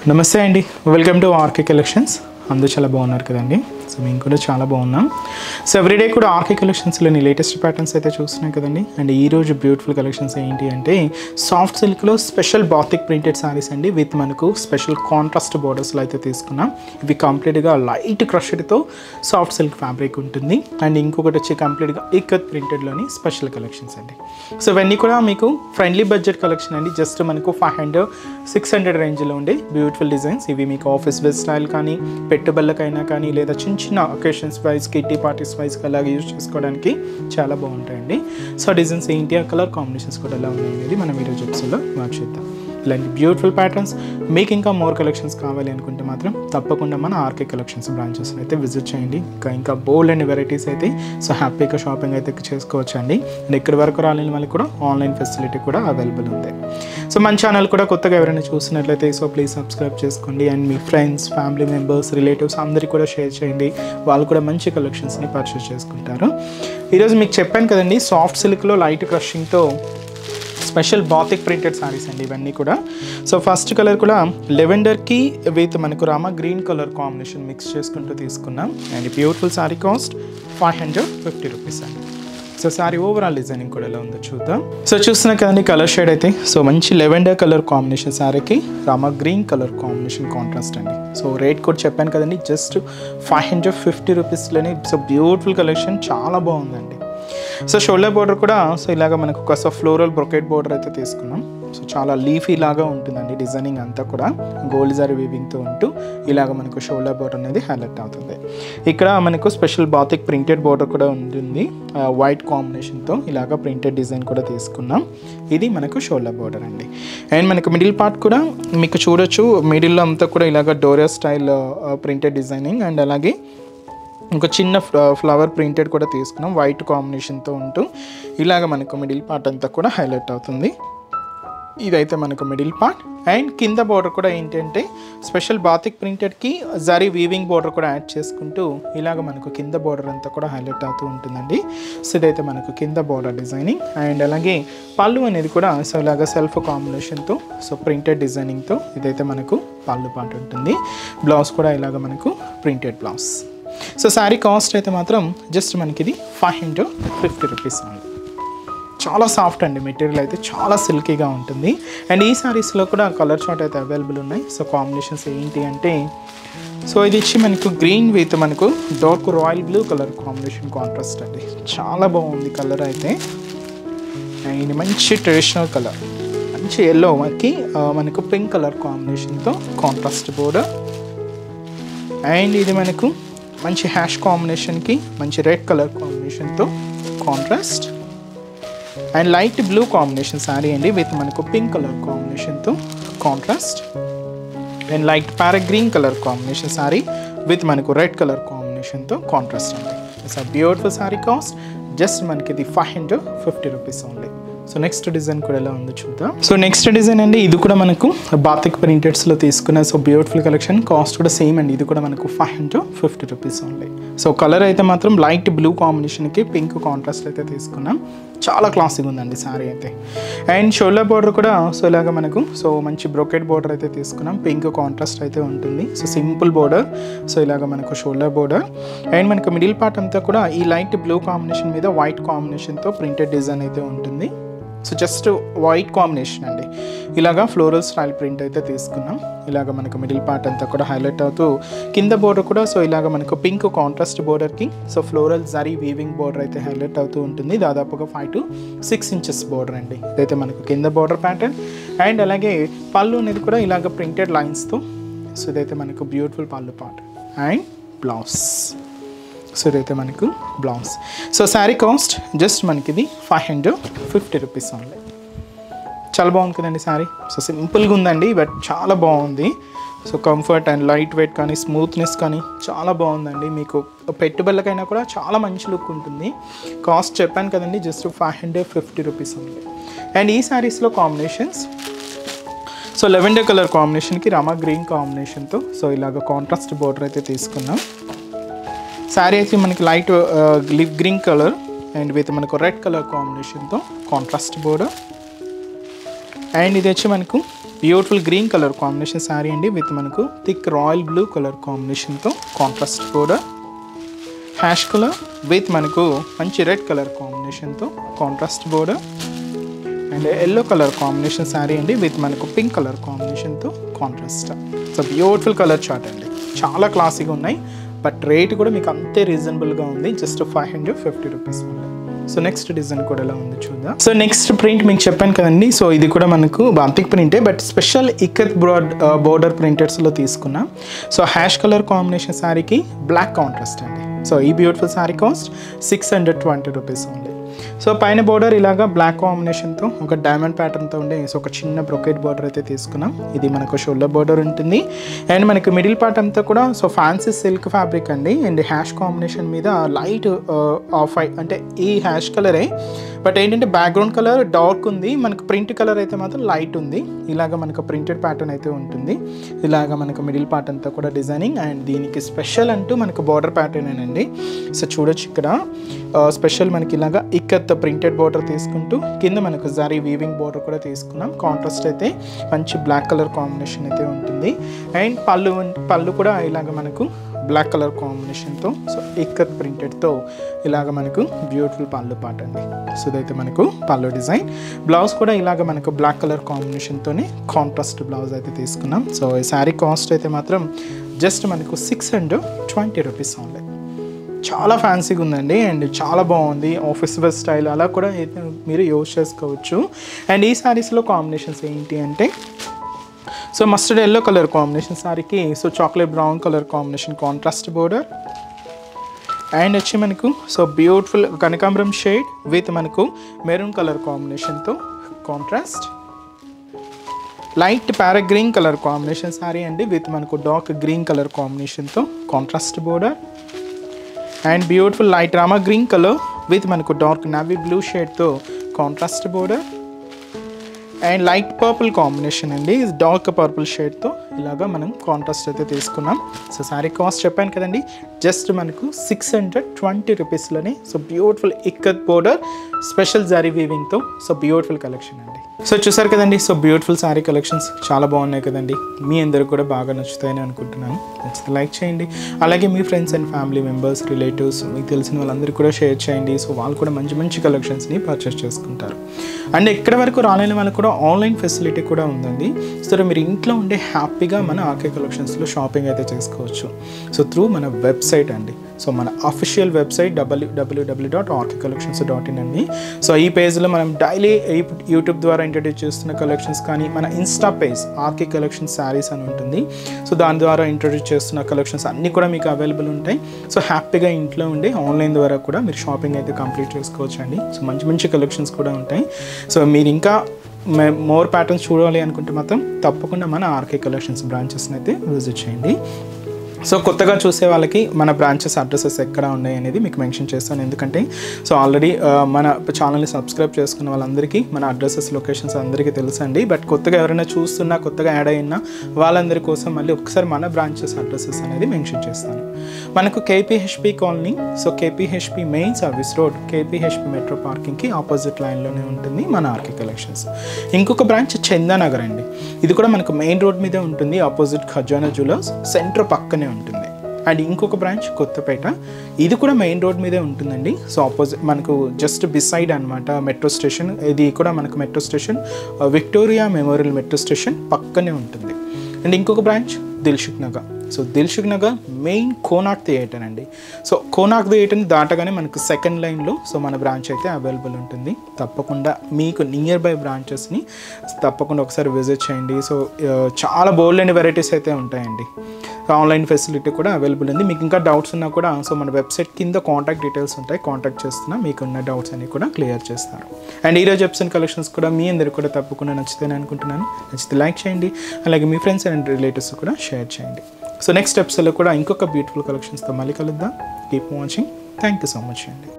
నమస్తే అండి, welcome to RK collections. అందరూ చాలా బాగున్నారు కదండి. సో మేము కూడా చాలా బాగున్నాం. సో ఎవ్రీడే కూడా ఆర్కే కలెక్షన్స్లోని లేటెస్ట్ ప్యాటర్న్స్ అయితే చూస్తున్నాం కదండి. అండ్ ఈరోజు బ్యూటిఫుల్ కలెక్షన్స్ ఏంటి అంటే సాఫ్ట్ సిల్క్లో స్పెషల్ బాతిక్ ప్రింటెడ్ శారీస్ అండి, విత్ మనకు స్పెషల్ కాంట్రాస్ట్ బోర్డర్స్లో అయితే తీసుకున్నాం. ఇవి కంప్లీట్గా లైట్ క్రష్డ్తో సాఫ్ట్ సిల్క్ ఫ్యాబ్రిక్ ఉంటుంది. అండ్ ఇంకొకటి వచ్చి కంప్లీట్గా ఇక్కత్ ప్రింటెడ్లోని స్పెషల్ కలెక్షన్స్ అండి. సో ఇవన్నీ కూడా మీకు ఫ్రెండ్లీ బడ్జెట్ కలెక్షన్ అండి. జస్ట్ మనకు 500-600 రేంజ్లో ఉండే బ్యూటిఫుల్ డిజైన్స్. ఇవి మీకు ఆఫీస్ వేర్ స్టైల్ కానీ, పెట్టుబడులకైనా కానీ, లేదా చిన్న చిన్న occasions wise, kitty parties wise అలాగే యూజ్ చేసుకోవడానికి చాలా బాగుంటాయండి. సో డిజైన్స్ ఏంటి, ఆ కలర్ కాంబినేషన్స్ కూడా ఎలా ఉన్నాయి అనేది మనం ఈరోజు ఎపిసోడ్లో వాచ్ చేద్దాం. ఇలాంటి బ్యూటిఫుల్ ప్యాటర్న్స్ మీకు ఇంకా మోర్ కలెక్షన్స్ కావాలి అనుకుంటే మాత్రం తప్పకుండా మన ఆర్కే కలెక్షన్స్ బ్రాంచెస్ని అయితే విజిట్ చేయండి. ఇంకా బోల్డ్ అండ్ వెరైటీస్ అయితే సో హ్యాపీగా షాపింగ్ అయితే చేసుకోవచ్చు అండి. అండ్ ఇక్కడి వరకు రాలేని వాళ్ళకి కూడా ఆన్లైన్ ఫెసిలిటీ కూడా అవైలబుల్ ఉంది. సో మన ఛానల్ కూడా కొత్తగా ఎవరైనా చూసినట్లయితే సో ప్లీజ్ సబ్స్క్రైబ్ చేసుకోండి. And me friends, family members, relatives అందరికీ కూడా షేర్ చేయండి. వాళ్ళు కూడా మంచి కలెక్షన్స్ని పర్చేస్ చేసుకుంటారు. ఈరోజు మీకు చెప్పాను కదండి, సాఫ్ట్ సిల్క్లో లైట్ క్రషింగ్తో స్పెషల్ బాతిక్ ప్రింటెడ్ శారీస్ అండి ఇవన్నీ కూడా. సో ఫస్ట్ కలర్ కూడా లెవెండర్కి విత్ మనకు Rama green colour combination mix చేసుకుంటూ తీసుకున్నాం. And beautiful sari cost 550 rupees అండి. సో శారీ ఓవరాల్ డిజైనింగ్ కూడా ఎలా ఉందో చూద్దాం. సో చూస్తున్నా కదండి కలర్ షేడ్ అయితే సో మంచి లెవెండర్ కలర్ కాంబినేషన్ శారీకి Rama green colour combination contrast అండి. సో రేట్ కూడా చెప్పాను కదండి, జస్ట్ 550 రూపీస్లోనే. సో బ్యూటిఫుల్ కలెక్షన్, చాలా బాగుందండి. సో షోల్డర్ బోర్డర్ కూడా సో ఇలాగ మనకు ఒక ఫ్లోరల్ బ్రొకెట్ బోర్డర్ అయితే తీసుకున్నాం. సో చాలా లీఫీ లాగా ఉంటుందండి డిజైనింగ్ అంతా కూడా, గోల్డ్ జరీ వీవింగ్తో ఉంటూ ఇలాగ మనకు షోల్డర్ బోర్డర్ అనేది హైలైట్ అవుతుంది. ఇక్కడ మనకు స్పెషల్ బాతిక్ ప్రింటెడ్ బోర్డర్ కూడా ఉంటుంది, వైట్ కాంబినేషన్తో ఇలాగ ప్రింటెడ్ డిజైన్ కూడా తీసుకున్నాం. ఇది మనకు షోల్డర్ బోర్డర్ అండి. అండ్ మనకు మిడిల్ పార్ట్ కూడా మీకు చూడొచ్చు, మిడిల్లో అంతా కూడా ఇలాగ doria style printed designing. And అలాగే ఇంకో చిన్న ఫ్లవర్ ప్రింటెడ్ కూడా తీసుకున్నాం, వైట్ కాంబినేషన్తో ఉంటూ ఇలాగ మనకు మిడిల్ పార్ట్ అంతా కూడా హైలైట్ అవుతుంది. ఇదైతే మనకు మిడిల్ పార్ట్. అండ్ కింద బోర్డర్ కూడా ఏంటంటే స్పెషల్ బాతిక్ ప్రింటెడ్కి జరీ వీవింగ్ బోర్డర్ కూడా యాడ్ చేసుకుంటూ ఇలాగ మనకు కింద బోర్డర్ అంతా కూడా హైలైట్ అవుతూ ఉంటుందండి. సో ఇదైతే మనకు కింద బోర్డర్ డిజైనింగ్. అండ్ అలాగే పళ్ళు అనేది కూడా సో ఇలాగ సెల్ఫ్ కాంబినేషన్తో సో ప్రింటెడ్ డిజైనింగ్తో ఇదైతే మనకు పళ్ళు పార్ట్ ఉంటుంది. బ్లౌజ్ కూడా ఇలాగ మనకు printed blouse. So sari cost అయితే మాత్రం జస్ట్ మనకి ఇది 550 రూపీస్ అండి. చాలా సాఫ్ట్ అండి, మెటీరియల్ అయితే చాలా సిల్కీగా ఉంటుంది. అండ్ ఈ శారీస్లో కూడా కలర్ చార్ట్ అయితే అవైలబుల్ ఉన్నాయి. సో కాంబినేషన్స్ ఏంటి అంటే సో ఇది ఇచ్చి మనకు గ్రీన్ విత్ మనకు dark royal blue colour combination contrast అండి. చాలా బాగుంది కలర్ అయితే. అండ్ ఇది మంచి ట్రెడిషనల్ కలర్, మంచి ఎల్లో మనకు పింక్ కలర్ కాంబినేషన్తో కాంట్రాస్ట్ బోర్డర్. అండ్ ఇది మనకు మంచి హ్యాష్ కాంబినేషన్కి మంచి రెడ్ కలర్ కాంబినేషన్తో contrast. And light blue combination saree అండి విత్ మనకు పింక్ కలర్ కాంబినేషన్తో contrast. And light parrot green colour combination sari with మనకు రెడ్ కలర్ కాంబినేషన్తో కాంట్రాస్ట్ అండి. It's a beautiful sari cost just మనకి ఇది 550 rupees only. So next design కూడా ఎలా ఉందో చూద్దాం. సో నెక్స్ట్ డిజైన్ అండి, ఇది కూడా మనకు బాతిక్ ప్రింటెడ్స్లో తీసుకున్న సో బ్యూటిఫుల్ కలెక్షన్. కాస్ట్ కూడా సేమ్ అండి, ఇది కూడా మనకు 550 రూపీస్ ఓన్లీ. సో కలర్ అయితే మాత్రం లైట్ బ్లూ కాంబినేషన్కి పింక్ కాంట్రాస్ట్ అయితే తీసుకున్నాం. చాలా క్లాసిక్ ఉందండి శారీ అయితే. అండ్ షోల్డర్ బోర్డర్ కూడా సో ఇలాగ మనకు సో మంచి బ్రొకెట్ బోర్డర్ అయితే తీసుకున్నాం, పింక్ కాంట్రాస్ట్ అయితే ఉంటుంది. సో సింపుల్ బోర్డర్, సో ఇలాగ మనకు షోల్డర్ బోర్డర్. అండ్ మనకు మిడిల్ పార్ట్ అంతా కూడా ఈ లైట్ బ్లూ కాంబినేషన్ మీద వైట్ కాంబినేషన్తో ప్రింటెడ్ డిజైన్ అయితే ఉంటుంది. సో జస్ట్ వైట్ కాంబినేషన్ అండి, ఇలాగా ఫ్లోరల్ స్టైల్ ప్రింట్ అయితే తీసుకున్నాం. ఇలాగ మనకు మిడిల్ పార్ట్ అంతా కూడా హైలైట్ అవుతూ కింద బోర్డర్ కూడా సో ఇలాగ మనకు పింక్ కాంట్రాస్ట్ బోర్డర్కి so floral zari weaving border అయితే హైలైట్ అవుతూ ఉంటుంది. దాదాపుగా 5 to 6 ఇంచెస్ బోర్డర్ అండి. ఇదైతే మనకు కింద బోర్డర్ ప్యాటర్న్. అండ్ అలాగే పళ్ళు అనేది కూడా ఇలాగ ప్రింటెడ్ లైన్స్తో. సో ఇదైతే మనకు బ్యూటిఫుల్ పళ్ళు పార్ట్. అండ్ బ్లౌజ్, సో ఇదైతే మనకు blouse. So sari cost just మనకి ఇది 550 రూపీస్ ఓన్లీ. చాలా బాగుంది కదండి శారీ. సో సింపుల్గా ఉందండి బట్ చాలా బాగుంది. So comfort and light weight కానీ, స్మూత్నెస్ కానీ చాలా బాగుందండి. మీకు పెట్టుబడులకైనా కూడా చాలా మంచి లుక్ ఉంటుంది. కాస్ట్ చెప్పాను కదండి, జస్ట్ 550 రూపీస్ ఓన్లీ. అండ్ ఈ శారీస్లో కాంబినేషన్స్ సో లెవెండర్ కలర్ కాంబినేషన్కి రామా గ్రీన్ కాంబినేషన్తో సో ఇలాగ కాంట్రాస్ట్ బోర్డర్ అయితే తీసుకున్నాం. శారీ అయితే మనకి light lip green colour and with మనకు రెడ్ కలర్ కాంబినేషన్తో కాంట్రాస్ట్ బోర్డర్. అండ్ ఇది వచ్చి మనకు beautiful green colour combination saree అండి విత్ మనకు థిక్ రాయల్ బ్లూ కలర్ కాంబినేషన్తో contrast border, ash colour with మనకు మంచి రెడ్ కలర్ కాంబినేషన్తో contrast border, and yellow colour combination saree అండి విత్ మనకు పింక్ కలర్ కాంబినేషన్తో contrast. So beautiful colour chart అండి, చాలా క్లాసీగా ఉన్నాయి, బట్ రేట్ కూడా మీకు అంతే రీజనబుల్గా ఉంది, జస్ట్ 550 రూపీస్ ఉంది. సో నెక్స్ట్ డిజైన్ కూడా ఎలా ఉంది చూద్దాం. సో నెక్స్ట్ ప్రింట్ మీకు చెప్పాను కదండి, సో ఇది కూడా మనకు బాంతిక్ ప్రింటే, బట్ స్పెషల్ ఇక్కత్ బోర్డర్ ప్రింటెడ్స్లో తీసుకున్నాం. సో హ్యాష్ కలర్ కాంబినేషన్ శారీకి బ్లాక్ కాంట్రాస్ట్ అండి. సో ఈ beautiful sari cost 620 rupees only. So పైన బోర్డర్ ఇలాగా బ్లాక్ కాంబినేషన్తో ఒక డైమండ్ ప్యాటర్న్తో ఉండే సో ఒక చిన్న బ్రొకెట్ బోర్డర్ అయితే తీసుకున్నాం. ఇది మనకు షోల్డర్ బోర్డర్ ఉంటుంది, అండ్ మనకి మిడిల్ పార్ట్ అంతా కూడా సో ఫ్యాన్సీ సిల్క్ ఫ్యాబ్రిక్ అండి, అండ్ హ్యాష్ కాంబినేషన్ మీద లైట్ ఆఫ్ వైట్ అంటే ఈ హ్యాష్ కలరే, బట్ ఏంటంటే బ్యాక్గ్రౌండ్ కలర్ డార్క్ ఉంది, మనకు ప్రింట్ కలర్ అయితే మాత్రం లైట్ ఉంది. ఇలాగ మనకు ప్రింటెడ్ ప్యాటర్న్ అయితే ఉంటుంది, ఇలాగ మనకు మిడిల్ పార్ట్ అంతా కూడా డిజైనింగ్, అండ్ దీనికి స్పెషల్ అంటూ మనకు బార్డర్ ప్యాటర్న్ అండి. సో చూడొచ్చు ఇక్కడ స్పెషల్ మనకి ఇలాగా ఇక్కత్ ప్రింటెడ్ బోర్డర్ తీసుకుంటూ కింద మనకు జరీ వీవింగ్ బోర్డర్ కూడా తీసుకున్నాం. కాంట్రాస్ట్ అయితే మంచి బ్లాక్ కలర్ కాంబినేషన్ అయితే ఉంటుంది, అండ్ పళ్ళు కూడా ఇలాగ మనకు బ్లాక్ కలర్ కాంబినేషన్తో సో ఇక్కత్ ప్రింటెడ్తో ఇలాగ మనకు బ్యూటిఫుల్ పళ్ళు పాట అండి. సో ఇదైతే మనకు పళ్ళు డిజైన్. బ్లౌజ్ కూడా ఇలాగ మనకు బ్లాక్ కలర్ కాంబినేషన్తోనే కాంట్రాస్ట్ బ్లౌజ్ అయితే తీసుకున్నాం. సో ఈ శారీ కాస్ట్ అయితే మాత్రం జస్ట్ మనకు 620 రూపీస్ ఓన్లీ. చాలా ఫ్యాన్సీగా ఉందండి, అండ్ చాలా బాగుంది, ఆఫీస్ వేర్ స్టైల్ అలా కూడా మీరు యూజ్ చేసుకోవచ్చు. అండ్ ఈ శారీస్లో కాంబినేషన్స్ ఏంటి అంటే so mustard yellow colour combination శారీకి so chocolate brown colour combination contrast border, and వచ్చి మనకు సో బ్యూటిఫుల్ కనకాంబరం షేడ్ విత్ మనకు మెరూన్ కలర్ కాంబినేషన్తో కాంట్రాస్ట్, లైట్ ప్యారా గ్రీన్ కలర్ కాంబినేషన్ శారీ అండి విత్ మనకు డార్క్ గ్రీన్ కలర్ కాంబినేషన్తో contrast border, and beautiful light Rama green colour with మనకు డార్క్ నావీ బ్లూ షేడ్తో contrast border, and light purple combination అండి డార్క్ పర్పుల్ షేడ్తో ఇలాగా మనం కాంట్రాస్ట్ అయితే తీసుకున్నాం. సో శారీ కాస్ట్ చెప్పాను కదండి, జస్ట్ మనకు 620 రూపీస్లోనే so beautiful ikat border special zari వీవింగ్తో సో బ్యూటిఫుల్ కలెక్షన్ అండి. సో చూసారు కదండి, సో బ్యూటిఫుల్ శారీ కలెక్షన్స్ చాలా బాగున్నాయి కదండి, మీ అందరూ కూడా బాగా నచ్చుతాయని అనుకుంటున్నాను. నచ్చితే లైక్ చేయండి, అలాగే మీ friends and family members relatives మీకు తెలిసిన వాళ్ళందరూ కూడా షేర్ చేయండి. సో వాళ్ళు కూడా మంచి మంచి కలెక్షన్స్ని పర్చేస్ చేసుకుంటారు. అండ్ ఎక్కడి వరకు రాలేని వాళ్ళకి కూడా ఆన్లైన్ ఫెసిలిటీ కూడా ఉందండి. సో మీరు ఇంట్లో ఉండే హ్యాపీగా మన ఆర్కే కలెక్షన్స్లో షాపింగ్ అయితే చేసుకోవచ్చు. సో త్రూ మన వెబ్సైట్ అండి, సో మన అఫీషియల్ వెబ్సైట్ www.rkcollections.in అండి. సో ఈ పేజ్లో మనం డైలీ యూట్యూబ్ ద్వారా ఇంట్రడ్యూస్ చేస్తున్న కలెక్షన్స్ కానీ మన Insta page RK collections sarees అని ఉంటుంది. సో దాని ద్వారా ఇంట్రడ్యూస్ చేస్తున్న కలెక్షన్స్ అన్నీ కూడా మీకు అవైలబుల్ ఉంటాయి. సో హ్యాపీగా ఇంట్లో ఉండి ఆన్లైన్ ద్వారా కూడా మీరు షాపింగ్ అయితే కంప్లీట్ చేసుకోవచ్చు అండి. సో మంచి మంచి కలెక్షన్స్ కూడా ఉంటాయి. సో మీరు ఇంకా మోర్ ప్యాటర్న్స్ చూడాలి అనుకుంటే మాత్రం తప్పకుండా మన ఆర్కే కలెక్షన్స్ బ్రాంచెస్ని అయితే విజిట్ చేయండి. సో కొత్తగా చూసే వాళ్ళకి మన బ్రాంచెస్ అడ్రసెస్ ఎక్కడ ఉన్నాయి అనేది మీకు మెన్షన్ చేస్తాను, ఎందుకంటే సో ఆల్రెడీ మన ఛానల్ని సబ్స్క్రైబ్ చేసుకున్న వాళ్ళందరికీ మన అడ్రసెస్ లొకేషన్స్ అందరికీ తెలుసండి. బట్ కొత్తగా ఎవరైనా చూస్తున్నా కొత్తగా యాడ్ అయినా వాళ్ళందరి కోసం మళ్ళీ ఒకసారి మన బ్రాంచెస్ అడ్రసెస్ అనేది మెన్షన్ చేస్తాను. మనకు KPHB colony, so KPHB main service road KPHB metro పార్కింగ్కి ఆపోజిట్ లైన్లోనే ఉంటుంది మన ఆర్కే కలెక్షన్స్. ఇంకొక బ్రాంచ్ చందానగర్ అండి, ఇది కూడా మనకు మెయిన్ రోడ్ మీదే ఉంటుంది, ఆపోజిట్ ఖజానా జ్యువెలర్స్ సెంటర్ పక్కనే ఉంటుంది. అండ్ ఇంకొక బ్రాంచ్ కొత్తపేట, ఇది కూడా మెయిన్ రోడ్ మీదే ఉంటుందండి. సో ఆపోజిట్ మనకు జస్ట్ బిసైడ్ అనమాట మెట్రో స్టేషన్, ఇది కూడా మనకు metro station Victoria memorial metro station పక్కనే ఉంటుంది. అండ్ ఇంకొక branch Dilsukh Nagar, so Dilsukh Nagar main Konark theatre అండి. సో కోనార్క్ థియేటర్ని దాటగానే మనకు సెకండ్ లైన్లో సో మన బ్రాంచ్ అయితే అవైలబుల్ ఉంటుంది. తప్పకుండా మీకు నియర్ బై బ్రాంచెస్ని తప్పకుండా ఒకసారి విజిట్ చేయండి. సో చాలా బోల్డ్ అండ్ వెరైటీస్ అయితే ఉంటాయండి. ఆన్లైన్ ఫెసిలిటీ కూడా అవైలబుల్ ఉంది. మీకు ఇంకా డౌట్స్ ఉన్నా కూడా సో మన వెబ్సైట్ కింద కాంటాక్ట్ డీటెయిల్స్ ఉంటాయి, కాంటాక్ట్ చేస్తున్నా మీకున్న డౌట్స్ అన్ని కూడా క్లియర్ చేస్తారు. అండ్ ఈరోజు ఎపిసోడ్ కలెక్షన్స్ కూడా మీ అందరికీ కూడా తప్పకుండా నచ్చుతాయని అనుకుంటున్నాను. నచ్చితే లైక్ చేయండి, అలాగే మీ ఫ్రెండ్స్ అండ్ రిలేటివ్స్ కూడా షేర్ చేయండి. సో నెక్స్ట్ ఎపిసోడ్లో కూడా ఇంకొక బ్యూటిఫుల్ కలెక్షన్స్తో మళ్ళీ కలుద్దాం. Keep watching. Thank you so much అండి.